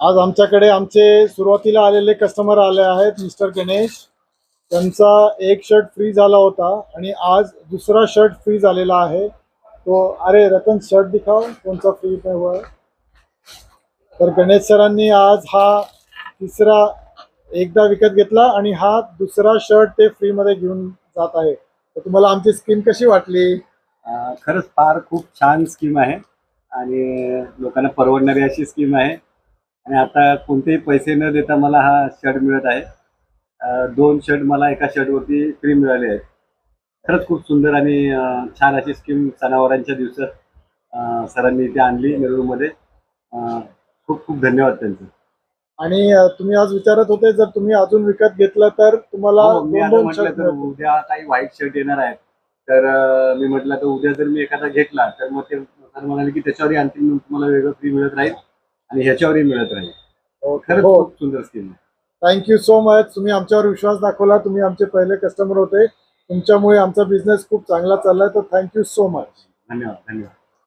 आज आमच्याकडे आमचे सुरुवातीला आलेले कस्टमर आले आहेत मिस्टर गणेश. त्यांचा एक शर्ट फ्री झाला होता आणि आज दुसरा शर्ट फ्री झालेला आहे. तो अरे रतन शर्ट दिखाओ कोणता फ्री हुआ है. तर गणेश सरांनी आज हा तिसरा एकदा विकत घेतला आणि हा दुसरा शर्ट ते फ्रीमध्ये घेऊन जात आहे. तर तुम्हाला आमची स्कीम कशी वाटली? खरंच फार खूप छान स्कीम आहे आणि लोकांना परवडणारी अशी स्कीम आहे. आणि आता कोणतेही पैसे न देता मला हा शर्ट मिळत आहे. 2 शर्ट मला एका शर्टवरती फ्री मिळाले आहेत. खरंच खूप सुंदर आणि छान अशी स्कीम सणावारांच्या दिवसात सरांनी इथे आणली नेरूळमध्ये. खूप खूप धन्यवाद त्यांचं. आणि तुम्ही आज विचारत होते जर तुम्ही अजून विकत घेतलं तर तुम्हाला मी आता दोन म्हटलं शर्ट तर उद्या काही व्हाईट शर्ट येणार आहेत. तर मी म्हटलं तर उद्या जर मी एखादा घेतला तर मग ते सर म्हणाले की त्याच्यावरही आणखी तुम्हाला वेगळं फ्री मिळत राहील आणि ह्याच्यावरही मिळत राहील. खरंच हो. खूप सुंदर स्कीम आहे. Thank you so much. तुम्ही आमच्यावर विश्वास दाखवला. तुम्ही आमचे पहिले कस्टमर होते. तुमच्यामुळे आमचा बिझनेस खूप चांगला चाललाय. तर थँक्यू सो मच. धन्यवाद धन्यवाद.